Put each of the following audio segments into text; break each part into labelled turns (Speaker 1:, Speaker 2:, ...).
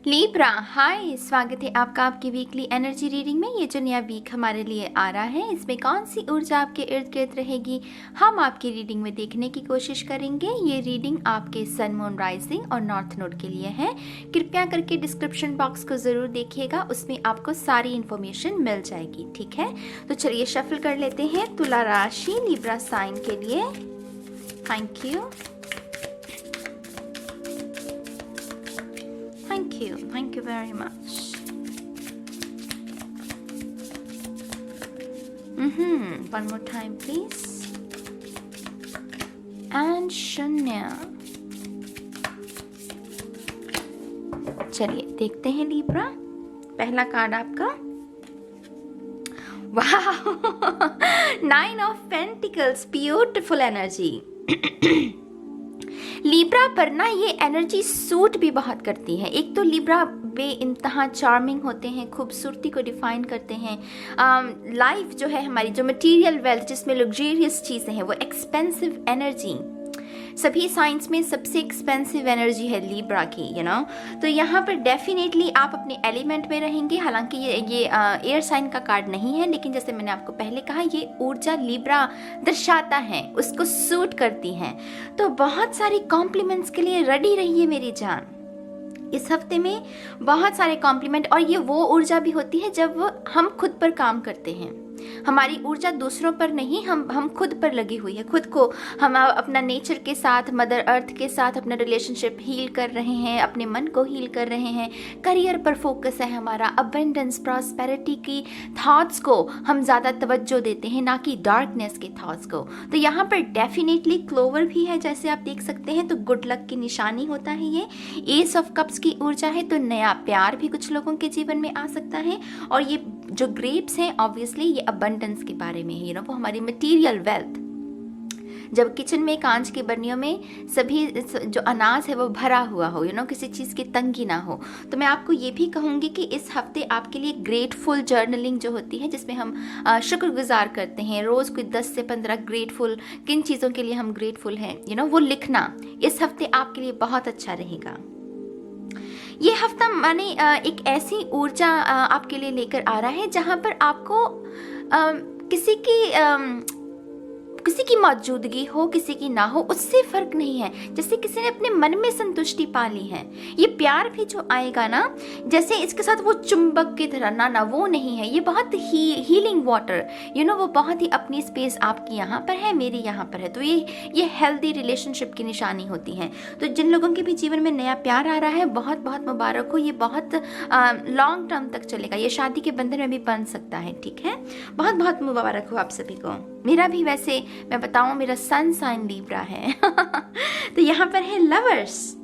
Speaker 1: Libra, हाय, स्वागत है आपका आपकी वीकली एनर्जी रीडिंग में। ये जो नया वीक हमारे लिए आ रहा है, इसमें कौन सी ऊर्जा आपके इर्द गिर्द रहेगी, हम आपकी रीडिंग में देखने की कोशिश करेंगे। ये रीडिंग आपके सन, मून, राइजिंग और नॉर्थ नोड के लिए है। कृपया करके डिस्क्रिप्शन बॉक्स को ज़रूर देखिएगा, उसमें आपको सारी इन्फॉर्मेशन मिल जाएगी। ठीक है, तो चलिए शफल कर लेते हैं तुला राशि लिब्रा साइन के लिए। Thank you, thank you very much. One more time please. And शून्य। चलिए देखते हैं लिब्रा, पहला कार्ड आपका। वाह, 9 of Pentacles, beautiful energy. Libra पर ना ये एनर्जी सूट भी बहुत करती है। एक तो लिब्रा बे इंतहा चार्मिंग होते हैं, खूबसूरती को डिफाइन करते हैं। लाइफ जो है हमारी, जो मटेरियल वेल्थ जिसमें लग्जरियस चीज़ें हैं, वो एक्सपेंसिव एनर्जी, सभी साइंस में सबसे एक्सपेंसिव एनर्जी है लिब्रा की, तो यहाँ पर डेफिनेटली आप अपने एलिमेंट में रहेंगे। हालांकि ये एयर साइन का कार्ड नहीं है, लेकिन जैसे मैंने आपको पहले कहा, ये ऊर्जा लिब्रा दर्शाता है, उसको सूट करती है। तो बहुत सारी कॉम्प्लीमेंट्स के लिए रेडी रहिए मेरी जान। इस हफ्ते में बहुत सारे कॉम्प्लीमेंट, और ये वो ऊर्जा भी होती है जब हम खुद पर काम करते हैं। हमारी ऊर्जा दूसरों पर नहीं, हम खुद पर लगी हुई है। खुद को हम अपना नेचर के साथ, मदर अर्थ के साथ अपना रिलेशनशिप हील कर रहे हैं, अपने मन को हील कर रहे हैं। करियर पर फोकस है हमारा, अबंडेंस, प्रॉस्पेरिटी की थॉट्स को हम ज़्यादा तवज्जो देते हैं, ना कि डार्कनेस के थॉट्स को। तो यहाँ पर डेफिनेटली क्लोवर भी है, जैसे आप देख सकते हैं, तो गुड लक की निशानी होता है ये। एस ऑफ कप्स की ऊर्जा है, तो नया प्यार भी कुछ लोगों के जीवन में आ सकता है। और ये जो ग्रेप्स हैं, ऑब्वियसली ये अबंडेंस के बारे में है, वो हमारी मटेरियल वेल्थ। जब किचन में कांच की बर्नियों में सभी जो अनाज है वो भरा हुआ हो, किसी चीज़ की तंगी ना हो। तो मैं आपको ये भी कहूँगी कि इस हफ्ते आपके लिए ग्रेटफुल जर्नलिंग जो होती है, जिसमें हम शुक्रगुजार करते हैं, रोज़ कोई 10 से 15 ग्रेटफुल, किन चीज़ों के लिए हम ग्रेटफुल हैं, वो लिखना इस हफ्ते आपके लिए बहुत अच्छा रहेगा। ये हफ्ता माने एक ऐसी ऊर्जा आपके लिए लेकर आ रहा है जहां पर आपको किसी की मौजूदगी हो, किसी की ना हो, उससे फर्क नहीं है। जैसे किसी ने अपने मन में संतुष्टि पा ली है। ये प्यार भी जो आएगा ना, जैसे इसके साथ वो चुंबक की तरह, ना वो नहीं है। ये बहुत हीलिंग वाटर, वो बहुत ही अपनी स्पेस आपकी यहाँ पर है, मेरी यहाँ पर है। तो ये हेल्दी रिलेशनशिप की निशानी होती है। तो जिन लोगों के भी जीवन में नया प्यार आ रहा है, बहुत बहुत मुबारक हो। ये बहुत लॉन्ग टर्म तक चलेगा, ये शादी के बंधन में भी बन सकता है। ठीक है, बहुत बहुत मुबारक हो आप सभी को। मेरा भी, वैसे मैं बताऊं, मेरा सन साइन लिब्रा है। तो यहाँ पर है लवर्स।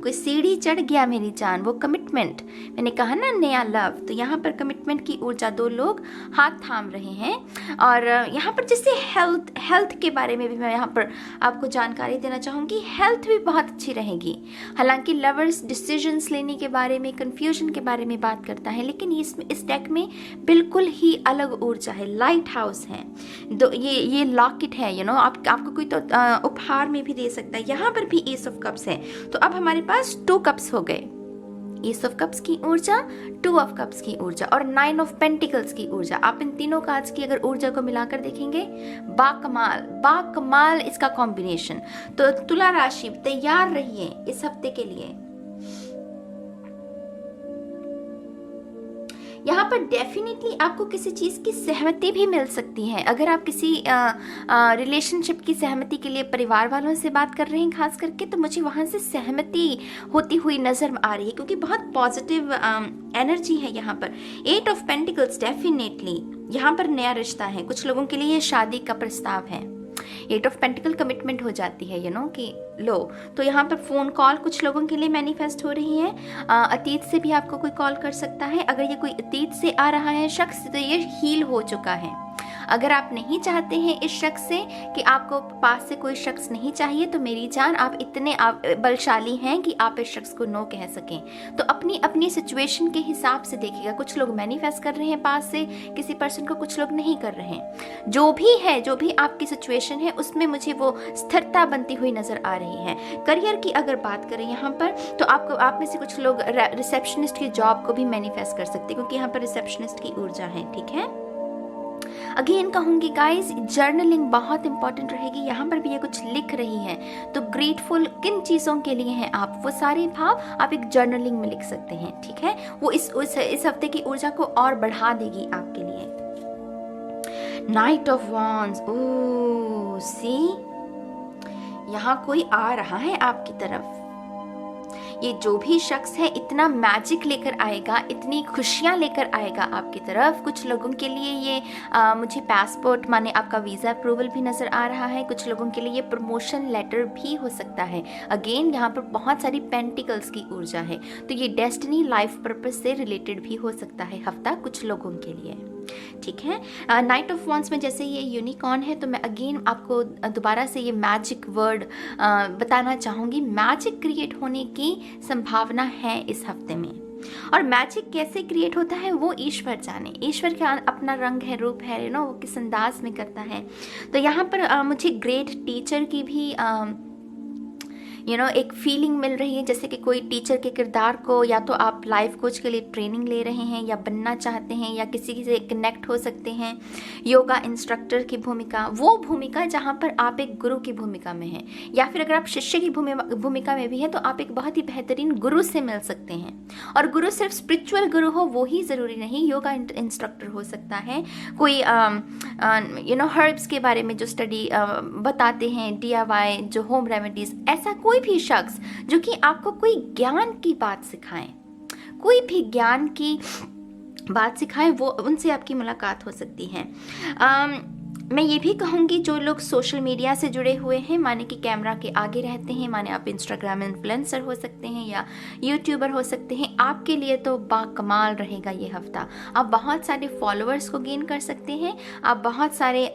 Speaker 1: कोई सीढ़ी चढ़ गया मेरी जान, वो कमिटमेंट, मैंने कहा ना, नया लव। तो यहाँ पर कमिटमेंट की ऊर्जा, 2 लोग हाथ थाम रहे हैं। और यहाँ पर जैसे हेल्थ के बारे में भी मैं यहाँ पर आपको जानकारी देना चाहूँगी। हेल्थ भी बहुत अच्छी रहेगी। हालांकि लवर्स डिसीजंस लेने के बारे में, कन्फ्यूजन के बारे में बात करता है, लेकिन इस डेक में बिल्कुल ही अलग ऊर्जा है। लाइट हाउस है, ये लॉकेट है, आपको कोई तो उपहार में भी दे सकता है। यहाँ पर भी एस ऑफ कप्स है। तो अब हमारे पास 2 कप्स हो गए, एस ऑफ कप्स की ऊर्जा, 2 ऑफ कप्स की ऊर्जा और 9 ऑफ पेंटिकल्स की ऊर्जा। आप इन तीनों कार्ड्स की अगर ऊर्जा को मिलाकर देखेंगे, बाकमाल इसका कॉम्बिनेशन। तो तुला राशि, तैयार रहिए इस हफ्ते के लिए। यहाँ पर डेफिनेटली आपको किसी चीज़ की सहमति भी मिल सकती है। अगर आप किसी रिलेशनशिप की सहमति के लिए परिवार वालों से बात कर रहे हैं खास करके, तो मुझे वहाँ से सहमति होती हुई नज़र आ रही है, क्योंकि बहुत पॉजिटिव एनर्जी है यहाँ पर। 8 ऑफ पेंटिकल्स, डेफिनेटली यहाँ पर नया रिश्ता है। कुछ लोगों के लिए शादी का प्रस्ताव है। 8 ऑफ पेंटिकल कमिटमेंट हो जाती है, कि लो। तो यहाँ पर फ़ोन कॉल कुछ लोगों के लिए मैनिफेस्ट हो रही है। अतीत से भी आपको कोई कॉल कर सकता है। अगर ये कोई अतीत से आ रहा है शख्स, तो ये हील हो चुका है। अगर आप नहीं चाहते हैं इस शख्स से, कि आपको पास से कोई शख्स नहीं चाहिए, तो मेरी जान आप इतने बलशाली हैं कि आप इस शख्स को नो कह सकें। तो अपनी अपनी सिचुएशन के हिसाब से देखिएगा। कुछ लोग मैनिफेस्ट कर रहे हैं पास से किसी पर्सन को, कुछ लोग नहीं कर रहे हैं। जो भी है, जो भी आपकी सिचुएशन है, उसमें मुझे वो स्थिरता बनती हुई नजर आ रही है। करियर की अगर बात करें यहाँ पर, तो आपको, आप में से कुछ लोग रिसेप्शनिस्ट की जॉब को भी मैनिफेस्ट कर सकते हैं, क्योंकि यहाँ पर रिसेप्शनिस्ट की ऊर्जा है। ठीक है, अगेन कहूंगी गाइस, जर्नलिंग बहुत इंपॉर्टेंट रहेगी। यहाँ पर भी ये कुछ लिख रही है, तो ग्रेटफुल किन चीज़ों के लिए हैं आप, वो सारे भाव आप एक जर्नलिंग में लिख सकते हैं। ठीक है, वो इस हफ्ते की ऊर्जा को और बढ़ा देगी आपके लिए। नाइट ऑफ वॉन्ड्स, ओह सी, यहाँ कोई आ रहा है आपकी तरफ। ये जो भी शख्स है इतना मैजिक लेकर आएगा, इतनी खुशियाँ लेकर आएगा आपकी तरफ। कुछ लोगों के लिए ये मुझे पासपोर्ट माने आपका वीज़ा अप्रूवल भी नज़र आ रहा है। कुछ लोगों के लिए ये प्रमोशन लेटर भी हो सकता है। अगेन यहाँ पर बहुत सारी पेंटिकल्स की ऊर्जा है, तो ये डेस्टिनी, लाइफ पर्पस से रिलेटेड भी हो सकता है हफ्ता कुछ लोगों के लिए। ठीक है, नाइट ऑफ वॉन्ड्स में जैसे ये यूनिकॉर्न है, तो मैं अगेन आपको दोबारा से ये मैजिक वर्ड बताना चाहूँगी। मैजिक क्रिएट होने की संभावना है इस हफ्ते में, और मैजिक कैसे क्रिएट होता है वो ईश्वर जाने। ईश्वर का अपना रंग है, रूप है, वो किस अंदाज में करता है। तो यहाँ पर मुझे ग्रेट टीचर की भी एक फीलिंग मिल रही है, जैसे कि कोई टीचर के किरदार को, या तो आप लाइफ कोच के लिए ट्रेनिंग ले रहे हैं या बनना चाहते हैं, या किसी से कनेक्ट हो सकते हैं। योगा इंस्ट्रक्टर की भूमिका, वो भूमिका जहाँ पर आप एक गुरु की भूमिका में हैं, या फिर अगर आप शिष्य की भूमिका में भी हैं, तो आप एक बहुत ही बेहतरीन गुरु से मिल सकते हैं। और गुरु सिर्फ स्पिरिचुअल गुरु हो वो ही ज़रूरी नहीं, योगा इंस्ट्रक्टर हो सकता है, कोई हर्ब्स के बारे में जो स्टडी बताते हैं, DIY जो होम रेमेडीज, ऐसा कोई भी शख्स जो कि आपको कोई ज्ञान की बात सिखाएं, कोई भी ज्ञान की बात सिखाएं, वो उनसे आपकी मुलाकात हो सकती है। मैं ये भी कहूँगी, जो लोग सोशल मीडिया से जुड़े हुए हैं, माने कि कैमरा के आगे रहते हैं, माने आप इंस्टाग्राम इन्फ्लुएंसर हो सकते हैं या यूट्यूबर हो सकते हैं, आपके लिए तो बाकमाल रहेगा ये हफ्ता। आप बहुत सारे फॉलोअर्स को गेन कर सकते हैं, आप बहुत सारे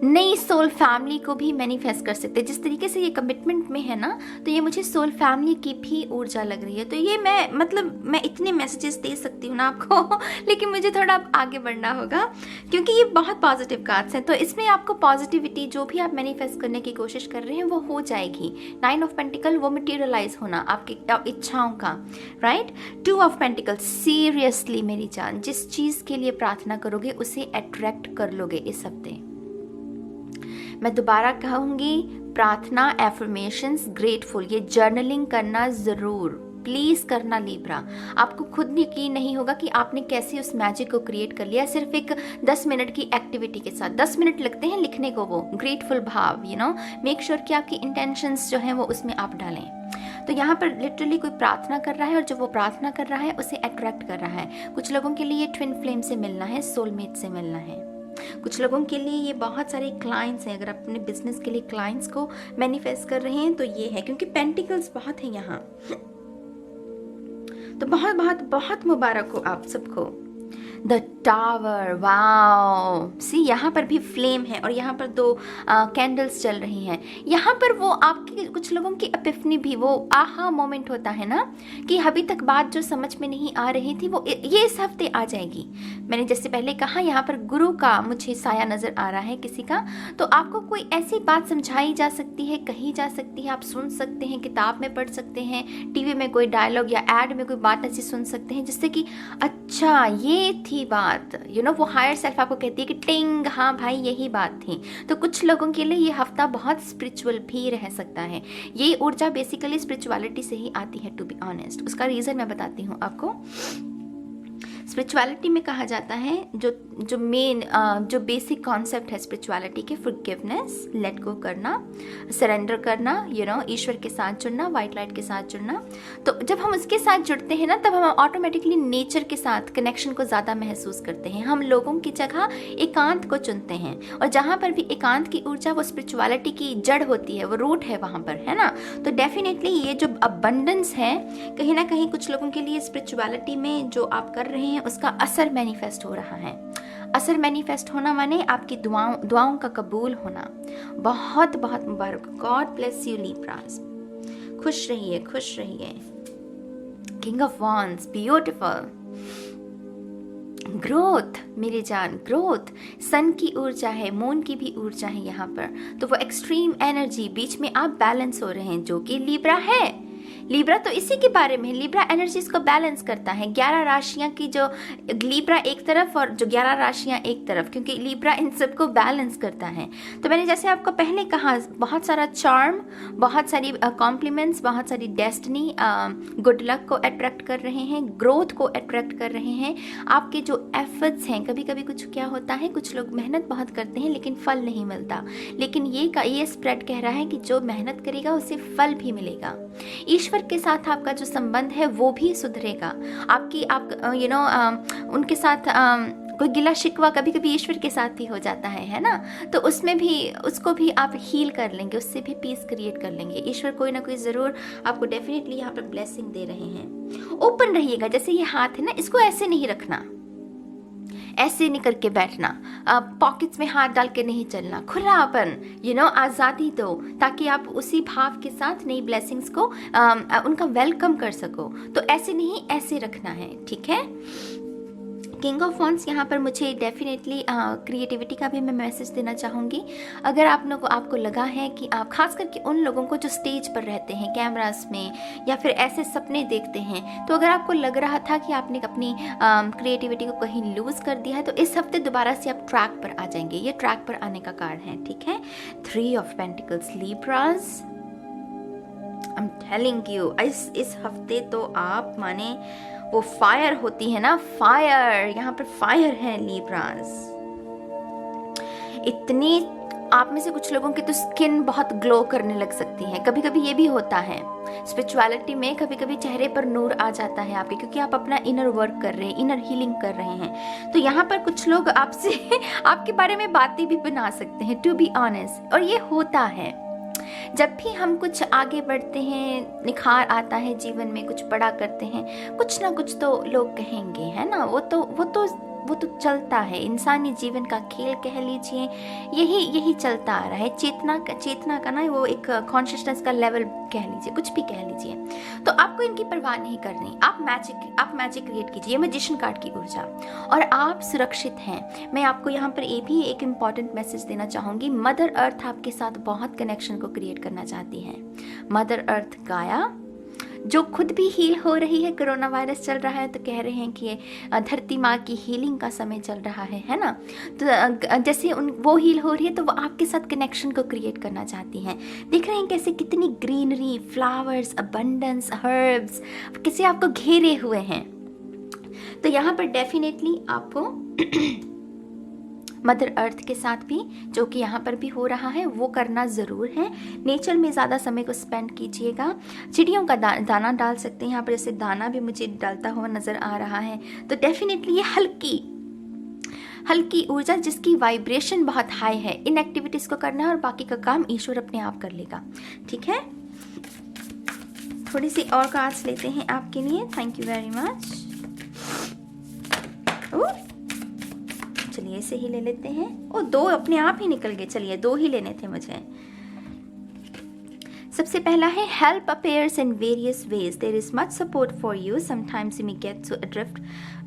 Speaker 1: नई सोल फैमिली को भी मैनिफेस्ट कर सकते हैं। जिस तरीके से ये कमिटमेंट में है ना, तो ये मुझे सोल फैमिली की भी ऊर्जा लग रही है। तो ये मैं इतने मैसेजेस दे सकती हूँ ना आपको लेकिन मुझे थोड़ा आगे बढ़ना होगा, क्योंकि ये बहुत पॉजिटिव कार्ड्स हैं। तो इसमें आपको पॉजिटिविटी, जो भी आप मैनिफेस्ट करने की कोशिश कर रहे हैं, वो हो जाएगी। 9 ऑफ पेंटिकल, वो मटेरियलाइज होना आपकी इच्छाओं का, राइट। 2 ऑफ पेंटिकल, सीरियसली मेरी जान, जिस चीज़ के लिए प्रार्थना करोगे उसे अट्रैक्ट कर लोगे इस हफ्ते। मैं दोबारा कहूँगी, प्रार्थना, एफर्मेशंस, ग्रेटफुल, ये जर्नलिंग करना ज़रूर, प्लीज़ करना लिब्रा। आपको खुद यकीन नहीं होगा कि आपने कैसे उस मैजिक को क्रिएट कर लिया, सिर्फ एक 10 मिनट की एक्टिविटी के साथ। 10 मिनट लगते हैं लिखने को, वो ग्रेटफुल भाव, मेक श्योर कि आपकी इंटेंशंस जो हैं वो उसमें आप डालें। तो यहाँ पर लिटरली कोई प्रार्थना कर रहा है, और जो वो प्रार्थना कर रहा है उसे अट्रैक्ट कर रहा है। कुछ लोगों के लिए ट्विन फ्लेम से मिलना है, सोलमेट से मिलना है। कुछ लोगों के लिए ये बहुत सारे क्लाइंट्स हैं। अगर आप अपने बिजनेस के लिए क्लाइंट्स को मैनिफेस्ट कर रहे हैं तो ये है, क्योंकि पेंटिकल्स बहुत हैं यहाँ। तो बहुत बहुत बहुत मुबारक हो आप सबको। द टावर, वाओ, सी यहाँ पर भी फ्लेम है, और यहाँ पर 2 कैंडल्स चल रही हैं। यहाँ पर वो आपके कुछ लोगों की एपिफनी भी, वो आहा मोमेंट होता है ना, कि अभी तक बात जो समझ में नहीं आ रही थी वो ये इस हफ्ते आ जाएगी। मैंने जैसे पहले कहा, यहाँ पर गुरु का मुझे साया नज़र आ रहा है किसी का। तो आपको कोई ऐसी बात समझाई जा सकती है, कही जा सकती है, आप सुन सकते हैं, किताब में पढ़ सकते हैं, टीवी में कोई डायलॉग या एड में कोई बात ऐसी सुन सकते हैं जिससे कि अच्छा ये थी बात, वो हायर सेल्फ आपको कहती है कि टिंग, हाँ भाई यही बात थी। तो कुछ लोगों के लिए ये हफ्ता बहुत स्पिरिचुअल भी रह सकता है। ये ऊर्जा बेसिकली स्पिरिचुअलिटी से ही आती है, टू बी ऑनेस्ट। उसका रीज़न मैं बताती हूँ आपको। स्पिरिचुअलिटी में कहा जाता है, जो मेन जो बेसिक कॉन्सेप्ट है स्पिरिचुअलिटी के, फॉरगिवनेस, लेट गो करना, सरेंडर करना, ईश्वर के साथ जुड़ना, वाइट लाइट के साथ जुड़ना। तो जब हम उसके साथ जुड़ते हैं ना, तब हम ऑटोमेटिकली नेचर के साथ कनेक्शन को ज़्यादा महसूस करते हैं। हम लोगों की जगह एकांत को चुनते हैं, और जहाँ पर भी एकांत की ऊर्जा, वो स्पिरिचुअलिटी की जड़ होती है, वो रूट है वहाँ पर, है ना। तो डेफिनेटली ये जो अबंडेंस है, कहीं ना कहीं कुछ लोगों के लिए स्पिरिचुअलिटी में जो आप कर रहे हैं उसका असर मैनिफेस्ट हो रहा है। असर मैनिफेस्ट होना माने आपकी दुआओं का कबूल होना। बहुत बहुत मुबारक। God bless you Libras. खुश रहिए, खुश रहिए। King of wands, beautiful. Growth मेरी जान, ग्रोथ। सन की ऊर्जा है, मून की भी ऊर्जा है यहाँ पर, तो वो एक्सट्रीम एनर्जी, बीच में आप बैलेंस हो रहे हैं, जो कि लिब्रा है। लिब्रा तो इसी के बारे में, लिब्रा एनर्जीज को बैलेंस करता है। 11 राशियां की जो लिब्रा एक तरफ और जो 11 राशियां एक तरफ, क्योंकि लिब्रा इन सबको बैलेंस करता है। तो मैंने जैसे आपको पहले कहा, बहुत सारा चार्म, बहुत सारी कॉम्प्लीमेंट्स, बहुत सारी डेस्टिनी, गुड लक को अट्रैक्ट कर रहे हैं, ग्रोथ को अट्रैक्ट कर रहे हैं। आपके जो एफर्ट्स हैं, कभी कभी कुछ क्या होता है, कुछ लोग मेहनत बहुत करते हैं लेकिन फल नहीं मिलता, लेकिन ये स्प्रेड कह रहा है कि जो मेहनत करेगा उसे फल भी मिलेगा। ईश्वर के साथ आपका जो संबंध है वो भी सुधरेगा। उनके साथ कोई गिला शिकवा कभी कभी ईश्वर के साथ भी हो जाता है ना, तो उसमें भी, उसको भी आप हील कर लेंगे, उससे भी पीस क्रिएट कर लेंगे। ईश्वर कोई ना कोई ज़रूर आपको डेफिनेटली यहाँ पर ब्लेसिंग दे रहे हैं। ओपन रहिएगा, जैसे ये हाथ है ना, इसको ऐसे नहीं रखना, ऐसे नहीं करके बैठना, पॉकेट्स में हाथ डाल के नहीं चलना, खुलापन, आज़ादी दो, ताकि आप उसी भाव के साथ नई ब्लेसिंग्स को उनका वेलकम कर सको। तो ऐसे नहीं, ऐसे रखना है, ठीक है। किंग ऑफ वॉन्ड्स यहाँ पर मुझे डेफिनेटली क्रिएटिविटी का भी मैं मैसेज देना चाहूँगी। अगर आपको लगा है कि आप, खास करके उन लोगों को जो स्टेज पर रहते हैं, कैमरास में, या फिर ऐसे सपने देखते हैं, तो अगर आपको लग रहा था कि आपने अपनी क्रिएटिविटी को कहीं लूज़ कर दिया है, तो इस हफ्ते दोबारा से आप ट्रैक पर आ जाएंगे। ये ट्रैक पर आने का कार्ड है, ठीक है। 3 of pentacles Libras, I am telling you, इस हफ्ते तो आप माने वो फायर होती है ना, फायर, यहाँ पर फायर है लिब्रास। इतनी, आप में से कुछ लोगों की तो स्किन बहुत ग्लो करने लग सकती है। कभी कभी ये भी होता है स्पिरिचुअलिटी में, कभी कभी चेहरे पर नूर आ जाता है आपके, क्योंकि आप अपना इनर वर्क कर रहे हैं, इनर हीलिंग कर रहे हैं। तो यहाँ पर कुछ लोग आपसे आपके बारे में बातें भी बना सकते हैं, टू बी ऑनेस्ट। और ये होता है जब भी हम कुछ आगे बढ़ते हैं, निखार आता है जीवन में, कुछ बड़ा करते हैं, कुछ ना कुछ तो लोग कहेंगे, है ना। वो तो चलता है, इंसानी जीवन का खेल कह लीजिए, यही चलता आ रहा है। चेतना का ना वो एक कॉन्शियसनेस का लेवल कह लीजिए, कुछ भी कह लीजिए। तो आपको इनकी परवाह नहीं करनी। आप मैजिक क्रिएट कीजिए, मैजिशियन कार्ड की ऊर्जा, और आप सुरक्षित हैं। मैं आपको यहाँ पर ये भी एक इम्पॉर्टेंट मैसेज देना चाहूँगी। मदर अर्थ आपके साथ बहुत कनेक्शन को क्रिएट करना चाहती है। मदर अर्थ गाया, जो खुद भी हील हो रही है। कोरोना वायरस चल रहा है तो कह रहे हैं कि ये धरती माँ की हीलिंग का समय चल रहा है ना। तो जैसे वो हील हो रही है, तो वो आपके साथ कनेक्शन को क्रिएट करना चाहती हैं। देख रहे हैं कैसे कितनी ग्रीनरी, फ्लावर्स, अबंडेंस, हर्ब्स कैसे आपको घेरे हुए हैं। तो यहाँ पर डेफिनेटली आपको मदर अर्थ के साथ भी, जो कि यहाँ पर भी हो रहा है, वो करना ज़रूर है। नेचर में ज़्यादा समय को स्पेंड कीजिएगा। चिड़ियों का दाना डाल सकते हैं यहाँ पर, जैसे दाना भी मुझे डालता हुआ नज़र आ रहा है। तो डेफिनेटली ये हल्की ऊर्जा जिसकी वाइब्रेशन बहुत हाई है, इन एक्टिविटीज़ को करना है, और बाकी का काम ईश्वर अपने आप कर लेगा, ठीक है। थोड़ी सी और कार्ड्स लेते हैं आपके लिए। Thank you very much. चलिए इसे ही ले लेते हैं। ओ, 2 अपने आप ही निकल गए। चलिए 2 ही लेने थे मुझे। सबसे पहला है help appears in various ways, there is much support for you, sometimes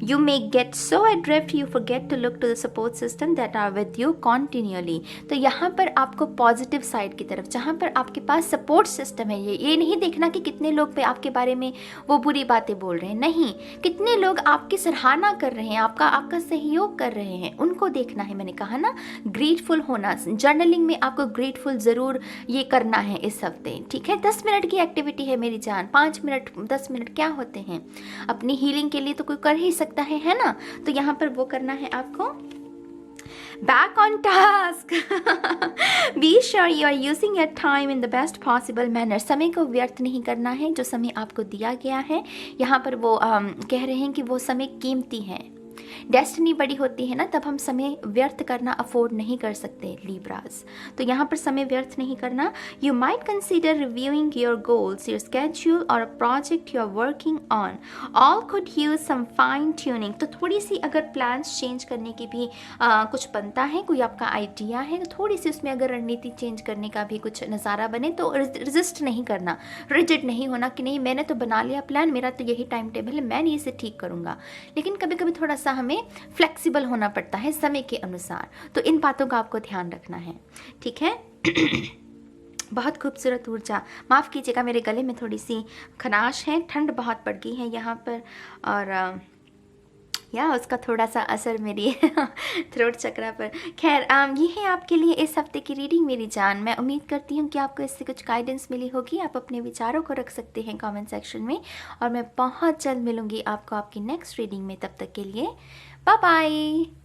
Speaker 1: you may get so adrift you forget to look to the support system that are with you continually। तो यहाँ पर आपको पॉजिटिव साइड की तरफ, जहाँ पर आपके पास support system है, ये नहीं देखना कि कितने लोग पे आपके बारे में वो बुरी बातें बोल रहे हैं, नहीं, कितने लोग आपकी सराहना कर रहे हैं, आपका सहयोग कर रहे हैं, उनको देखना है। मैंने कहा ना, ग्रेटफुल होना, जर्नलिंग में आपको ग्रेटफुल ज़रूर ये करना है इस हफ्ते, ठीक है। 10 मिनट की एक्टिविटी है मेरी जान, 5 मिनट 10 मिनट क्या होते हैं, अपनी हीलिंग के लिए तो कोई कर ही सकता है ना। तो यहाँ पर वो करना है आपको। Back on task। Be sure you are using your time in the best possible manner। समय को व्यर्थ नहीं करना है, जो समय आपको दिया गया है। यहाँ पर वो कह रहे हैं कि वो समय कीमती है। डेस्टिनी बड़ी होती है ना, तब हम समय व्यर्थ करना अफोर्ड नहीं कर सकते लिब्रास। तो यहाँ पर समय व्यर्थ नहीं करना। You might consider reviewing your goals, your schedule और project you are working on, all could use some fine tuning. तो थोड़ी सी अगर प्लान्स चेंज करने की भी कुछ बनता है, कोई आपका आइडिया है, तो थोड़ी सी उसमें अगर रणनीति चेंज करने का भी कुछ नज़ारा बने तो रेजिस्ट नहीं करना, रिजिड नहीं होना कि नहीं मैंने तो बना लिया प्लान, मेरा तो यही टाइम टेबल है, मैं नहीं इसे ठीक करूँगा। लेकिन कभी कभी थोड़ा सा हमें फ्लेक्सिबल होना पड़ता है समय के अनुसार, तो इन बातों का आपको ध्यान रखना है, ठीक है। बहुत खूबसूरत ऊर्जा। माफ़ कीजिएगा मेरे गले में थोड़ी सी खनाश है, ठंड बहुत पड़ गई है यहाँ पर, और या उसका थोड़ा सा असर मेरी थ्रोट चक्रा पर। खैर ये है आपके लिए इस हफ्ते की रीडिंग मेरी जान। मैं उम्मीद करती हूँ कि आपको इससे कुछ गाइडेंस मिली होगी। आप अपने विचारों को रख सकते हैं कमेंट सेक्शन में, और मैं बहुत जल्द मिलूँगी आपको आपकी नेक्स्ट रीडिंग में। तब तक के लिए बाय बाय।